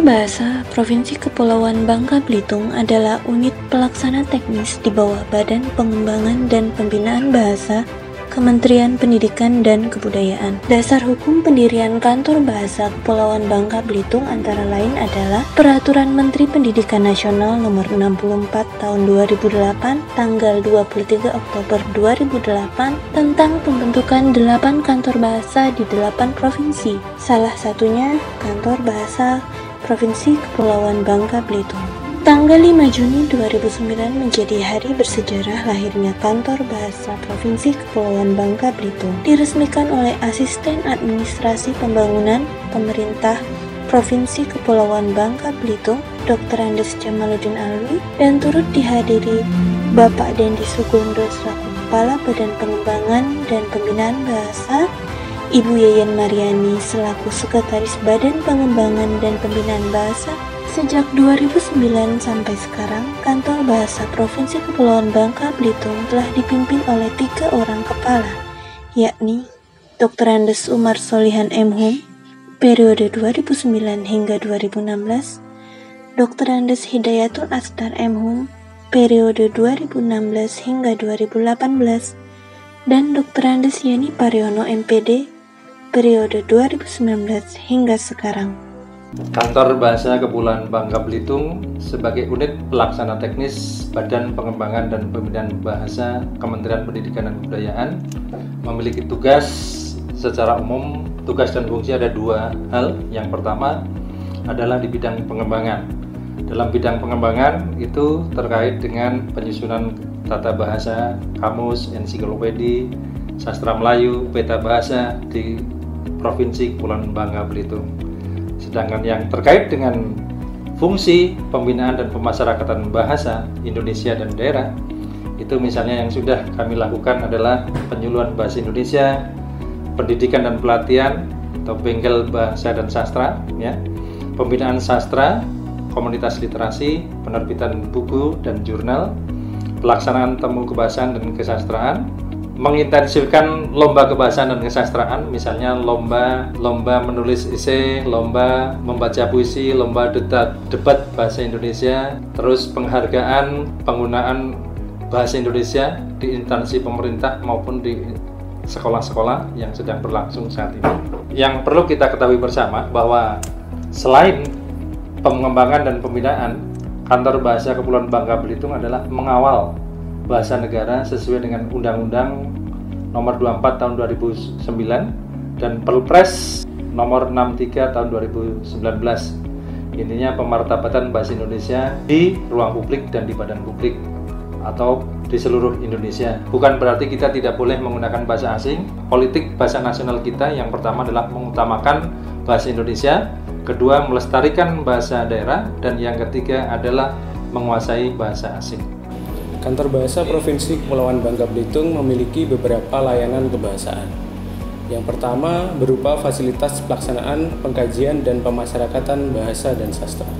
Bahasa Provinsi Kepulauan Bangka Belitung adalah unit pelaksana teknis di bawah Badan Pengembangan dan Pembinaan Bahasa Kementerian Pendidikan dan Kebudayaan. Dasar hukum pendirian Kantor Bahasa Kepulauan Bangka Belitung antara lain adalah Peraturan Menteri Pendidikan Nasional Nomor 64 Tahun 2008 tanggal 23 Oktober 2008 tentang pembentukan 8 kantor bahasa di 8 provinsi. Salah satunya Kantor Bahasa Provinsi Kepulauan Bangka Belitung. Tanggal 5 Juni 2009 menjadi hari bersejarah lahirnya Kantor Bahasa Provinsi Kepulauan Bangka Belitung. Diresmikan oleh Asisten Administrasi Pembangunan Pemerintah Provinsi Kepulauan Bangka Belitung, Dr. Andes Jamaluddin Alwi, dan turut dihadiri Bapak Dendi Sugondo selaku Kepala Badan Pengembangan dan Pembinaan Bahasa, Ibu Yayan Mariani selaku Sekretaris Badan Pengembangan dan Pembinaan Bahasa. Sejak 2009 sampai sekarang, Kantor Bahasa Provinsi Kepulauan Bangka Belitung telah dipimpin oleh 3 orang kepala, yakni Dr. Andes Umar Solihan M.Hum, periode 2009 hingga 2016, Dr. Andes Hidayatul Astar M.Hum, periode 2016 hingga 2018, dan Dr. Andes Yani Pariono MPD, periode 2019 hingga sekarang. Kantor Bahasa Kepulauan Bangka Belitung sebagai unit pelaksana teknis Badan Pengembangan dan Pembinaan Bahasa Kementerian Pendidikan dan Kebudayaan memiliki tugas secara umum. Tugas dan fungsi ada 2 hal. Yang pertama adalah di bidang pengembangan. Dalam bidang pengembangan itu terkait dengan penyusunan tata bahasa, kamus, ensiklopedi, sastra Melayu, peta bahasa di Provinsi Kepulauan Bangka Belitung. Sedangkan yang terkait dengan fungsi pembinaan dan pemasyarakatan bahasa Indonesia dan daerah, itu misalnya yang sudah kami lakukan adalah penyuluhan bahasa Indonesia, pendidikan dan pelatihan atau bengkel bahasa dan sastra, ya, pembinaan sastra, komunitas literasi, penerbitan buku dan jurnal, pelaksanaan temu kebahasaan dan kesastraan, mengintensifkan lomba kebahasaan dan kesastraan, misalnya lomba menulis esai, lomba membaca puisi, lomba debat bahasa Indonesia, terus penghargaan penggunaan bahasa Indonesia di instansi pemerintah maupun di sekolah-sekolah yang sedang berlangsung saat ini. Yang perlu kita ketahui bersama bahwa selain pengembangan dan pembinaan, Kantor Bahasa Kepulauan Bangka Belitung adalah mengawal bahasa negara sesuai dengan Undang-Undang Nomor 24 Tahun 2009 dan Perpres Nomor 63 Tahun 2019. Intinya pemartabatan bahasa Indonesia di ruang publik dan di badan publik atau di seluruh Indonesia. Bukan berarti kita tidak boleh menggunakan bahasa asing. Politik bahasa nasional kita yang pertama adalah mengutamakan bahasa Indonesia, kedua melestarikan bahasa daerah, dan yang ketiga adalah menguasai bahasa asing. Kantor Bahasa Provinsi Kepulauan Bangka Belitung memiliki beberapa layanan kebahasaan. Yang pertama berupa fasilitas pelaksanaan, pengkajian, dan pemasyarakatan bahasa dan sastra.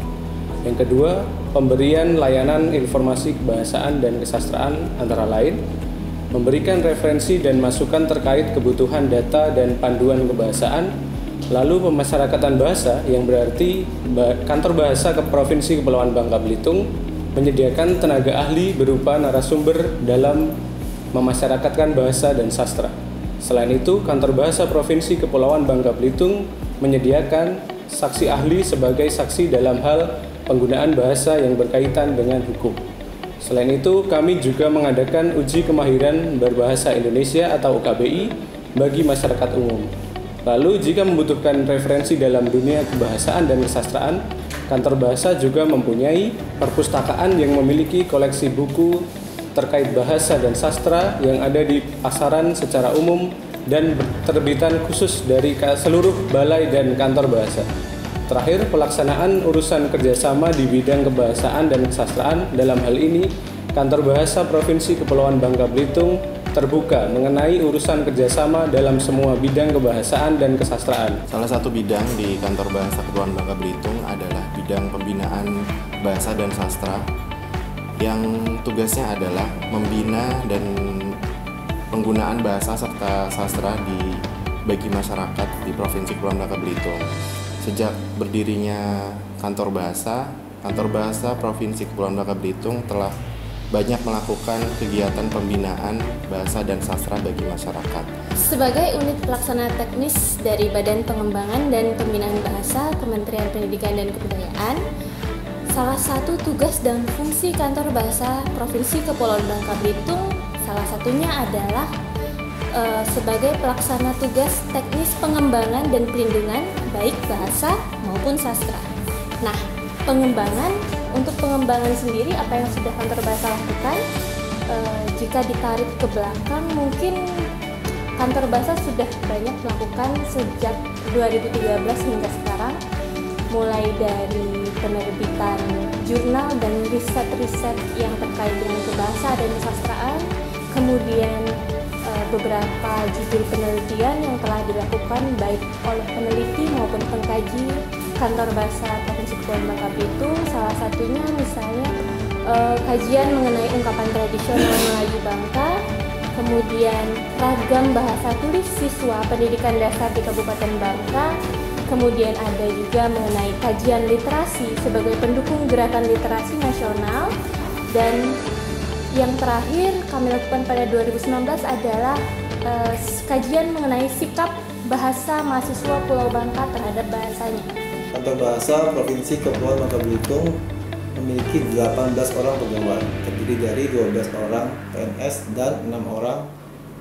Yang kedua, pemberian layanan informasi kebahasaan dan kesastraan antara lain, memberikan referensi dan masukan terkait kebutuhan data dan panduan kebahasaan, lalu pemasyarakatan bahasa yang berarti Kantor Bahasa Provinsi Kepulauan Bangka Belitung menyediakan tenaga ahli berupa narasumber dalam memasyarakatkan bahasa dan sastra. Selain itu, Kantor Bahasa Provinsi Kepulauan Bangka Belitung menyediakan saksi ahli sebagai saksi dalam hal penggunaan bahasa yang berkaitan dengan hukum. Selain itu, kami juga mengadakan uji kemahiran berbahasa Indonesia atau UKBI bagi masyarakat umum. Lalu, jika membutuhkan referensi dalam dunia kebahasaan dan kesastraan, Kantor Bahasa juga mempunyai perpustakaan yang memiliki koleksi buku terkait bahasa dan sastra yang ada di pasaran secara umum dan terbitan khusus dari seluruh balai dan kantor bahasa. Terakhir, pelaksanaan urusan kerjasama di bidang kebahasaan dan kesastraan. Dalam hal ini, Kantor Bahasa Provinsi Kepulauan Bangka Belitung terbuka mengenai urusan kerjasama dalam semua bidang kebahasaan dan kesastraan. Salah satu bidang di Kantor Bahasa Kepulauan Bangka Belitung adalah bidang pembinaan bahasa dan sastra, yang tugasnya adalah membina dan penggunaan bahasa serta sastra bagi masyarakat di Provinsi Kepulauan Bangka Belitung. Sejak berdirinya Kantor Bahasa Provinsi Kepulauan Bangka Belitung telah banyak melakukan kegiatan pembinaan bahasa dan sastra bagi masyarakat. Sebagai unit pelaksana teknis dari Badan Pengembangan dan Pembinaan Bahasa Kementerian Pendidikan dan Kebudayaan, salah satu tugas dan fungsi Kantor Bahasa Provinsi Kepulauan Bangka Belitung salah satunya adalah sebagai pelaksana tugas teknis pengembangan dan pelindungan baik bahasa maupun sastra. Nah, untuk pengembangan sendiri apa yang sudah Kantor Bahasa lakukan, jika ditarik ke belakang mungkin Kantor Bahasa sudah banyak melakukan sejak 2013 hingga sekarang, mulai dari penerbitan jurnal dan riset-riset yang terkait dengan kebahasaan dan kesastraan, kemudian beberapa judul penelitian yang telah dilakukan baik oleh peneliti maupun pengkaji Kantor Bahasa Provinsi Kepulauan Bangka Belitung. Salah satunya misalnya kajian mengenai ungkapan tradisional Melayu Bangka, kemudian ragam bahasa tulis siswa pendidikan dasar di Kabupaten Bangka, kemudian ada juga mengenai kajian literasi sebagai pendukung gerakan literasi nasional, dan yang terakhir kami lakukan pada 2019 adalah kajian mengenai sikap bahasa mahasiswa Pulau Bangka terhadap bahasanya. Kantor Bahasa Provinsi Kepulauan Bangka Belitung memiliki 18 orang pegawai, terdiri dari 12 orang PNS dan 6 orang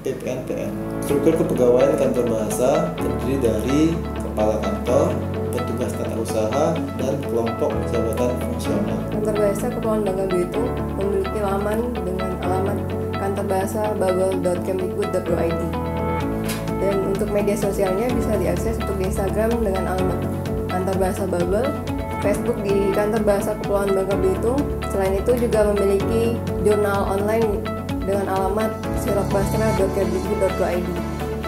PPNPN. Struktur kepegawaian Kantor Bahasa terdiri dari kepala kantor, petugas tata usaha, dan kelompok jabatan fungsional. Kantor Bahasa Kepulauan Bangka Belitung memiliki laman dengan alamat kantorbahasa.babel.kemdikbud.go.id. Dan untuk media sosialnya bisa diakses untuk di Instagram dengan alamat Kantor Bahasa Babel, Facebook di Kantor Bahasa Kepulauan Bangka Belitung. Selain itu juga memiliki jurnal online dengan alamat sirokbastra.kemdikbud.go.id.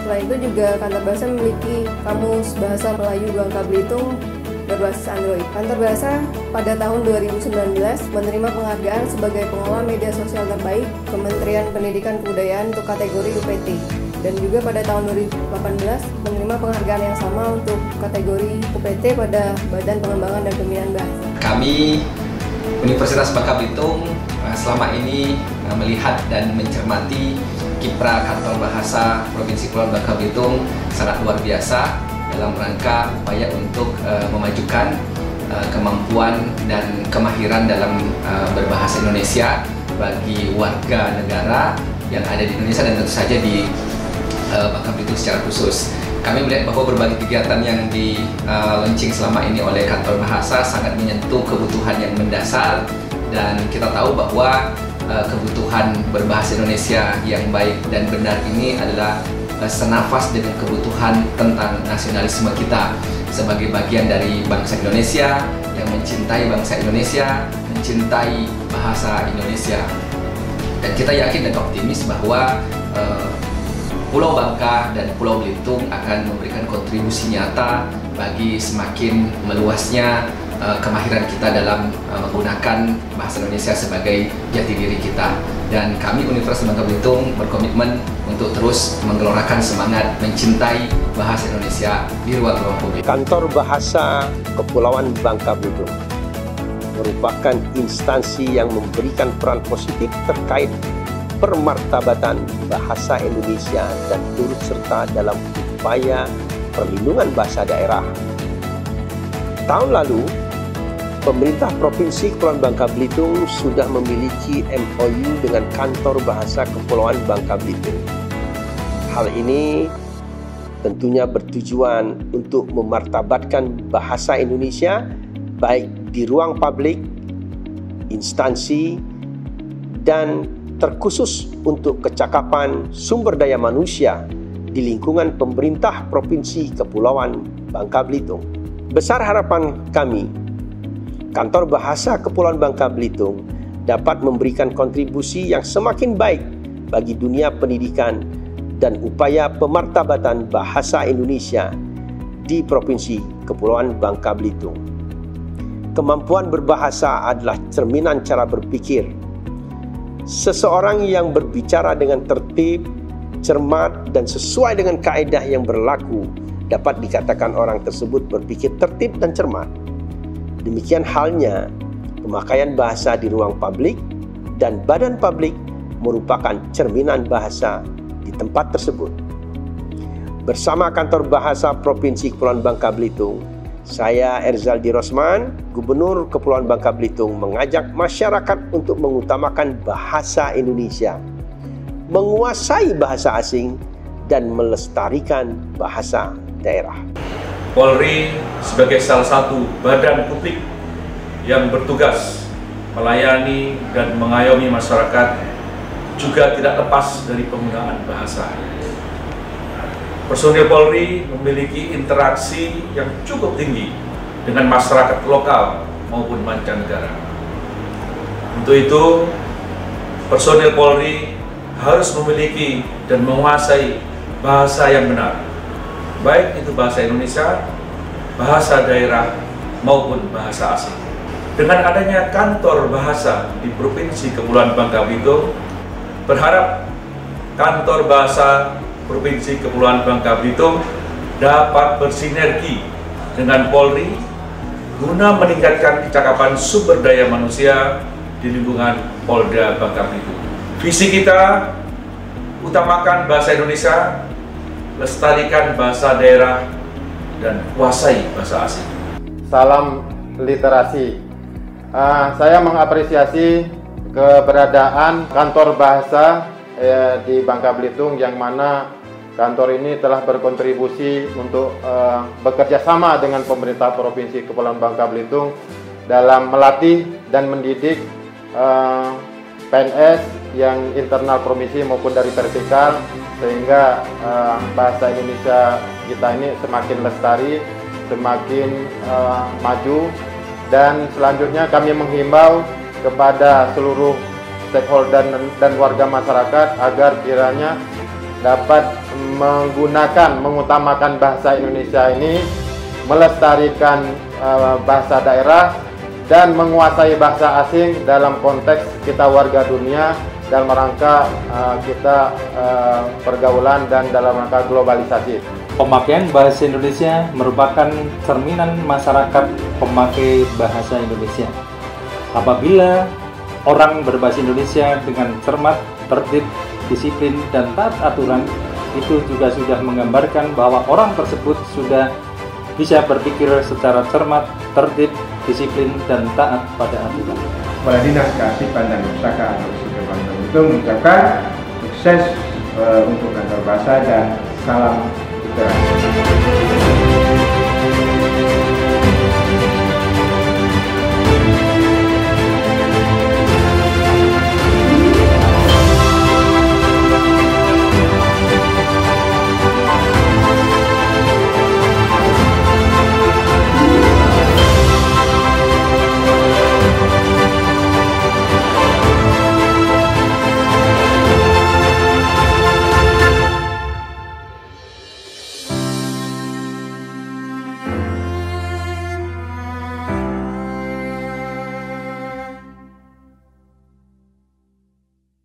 Selain itu juga Kantor Bahasa memiliki kamus bahasa Melayu Bangka Belitung berbasis Android. Kantor Bahasa pada tahun 2019 menerima penghargaan sebagai pengelola media sosial terbaik Kementerian Pendidikan Kebudayaan untuk kategori UPT. Dan juga pada tahun 2018 menerima penghargaan yang sama untuk kategori UPT pada Badan Pengembangan dan Pembinaan Bahasa. Kami Universitas Bangka Belitung selama ini melihat dan mencermati kiprah Kantor Bahasa Provinsi Kepulauan Bangka Belitung sangat luar biasa dalam rangka upaya untuk memajukan kemampuan dan kemahiran dalam berbahasa Indonesia bagi warga negara yang ada di Indonesia dan tentu saja di Bangka Belitung secara khusus. Kami melihat bahwa berbagai kegiatan yang di-launching selama ini oleh Kantor Bahasa sangat menyentuh kebutuhan yang mendasar, dan kita tahu bahwa kebutuhan berbahasa Indonesia yang baik dan benar ini adalah senafas dengan kebutuhan tentang nasionalisme kita sebagai bagian dari bangsa Indonesia yang mencintai bangsa Indonesia, mencintai bahasa Indonesia. Dan kita yakin dan optimis bahwa Pulau Bangka dan Pulau Belitung akan memberikan kontribusi nyata bagi semakin meluasnya kemahiran kita dalam menggunakan bahasa Indonesia sebagai jati diri kita. Dan kami Universitas Bangka Belitung berkomitmen untuk terus menggelorakan semangat mencintai bahasa Indonesia di ruang publik. Kantor Bahasa Kepulauan Bangka Belitung merupakan instansi yang memberikan peran positif terkait permartabatan bahasa Indonesia dan turut serta dalam upaya perlindungan bahasa daerah. Tahun lalu, pemerintah Provinsi Kepulauan Bangka Belitung sudah memiliki MOU dengan Kantor Bahasa Kepulauan Bangka Belitung. Hal ini tentunya bertujuan untuk memartabatkan bahasa Indonesia baik di ruang publik, instansi, dan terkhusus untuk kecakapan sumber daya manusia di lingkungan pemerintah Provinsi Kepulauan Bangka Belitung. Besar harapan kami, Kantor Bahasa Kepulauan Bangka Belitung dapat memberikan kontribusi yang semakin baik bagi dunia pendidikan dan upaya pemartabatan bahasa Indonesia di Provinsi Kepulauan Bangka Belitung. Kemampuan berbahasa adalah cerminan cara berpikir. Seseorang yang berbicara dengan tertib, cermat, dan sesuai dengan kaedah yang berlaku dapat dikatakan orang tersebut berpikir tertib dan cermat. Demikian halnya pemakaian bahasa di ruang publik dan badan publik merupakan cerminan bahasa di tempat tersebut. Bersama Kantor Bahasa Provinsi Kepulauan Bangka Belitung, saya Erzaldi Rosman, Gubernur Kepulauan Bangka Belitung, mengajak masyarakat untuk mengutamakan bahasa Indonesia, menguasai bahasa asing, dan melestarikan bahasa daerah. Polri sebagai salah satu badan publik yang bertugas melayani dan mengayomi masyarakat juga tidak lepas dari penggunaan bahasa. Personil Polri memiliki interaksi yang cukup tinggi dengan masyarakat lokal maupun mancanegara. Untuk itu, personil Polri harus memiliki dan menguasai bahasa yang benar, baik itu bahasa Indonesia, bahasa daerah, maupun bahasa asing. Dengan adanya kantor bahasa di Provinsi Kepulauan Bangka Belitung, berharap kantor bahasa Provinsi Kepulauan Bangka Belitung dapat bersinergi dengan Polri guna meningkatkan kecakapan sumber daya manusia di lingkungan Polda Bangka Belitung. Visi kita, utamakan bahasa Indonesia, lestarikan bahasa daerah, dan kuasai bahasa asing. Salam literasi. Saya mengapresiasi keberadaan kantor bahasa di Bangka Belitung, yang mana kantor ini telah berkontribusi untuk bekerja sama dengan pemerintah Provinsi Kepulauan Bangka Belitung dalam melatih dan mendidik PNS yang internal provinsi maupun dari vertikal, sehingga bahasa Indonesia kita ini semakin lestari, semakin maju. Dan selanjutnya kami menghimbau kepada seluruh stakeholder dan warga masyarakat agar kiranya dapat mengutamakan bahasa Indonesia ini, melestarikan bahasa daerah, dan menguasai bahasa asing dalam konteks kita warga dunia, dalam rangka kita pergaulan dan dalam rangka globalisasi. Pemakaian bahasa Indonesia merupakan cerminan masyarakat pemakai bahasa Indonesia. Apabila orang berbahasa Indonesia dengan cermat, tertib, disiplin, dan taat aturan, itu juga sudah menggambarkan bahwa orang tersebut sudah bisa berpikir secara cermat, tertib, disiplin, dan taat pada aturan. Kepala Dinas Kearsipan dan Pustaka Provinsi Kepulauan Belitung mengucapkan sukses untuk kantor bahasa dan salam literasi.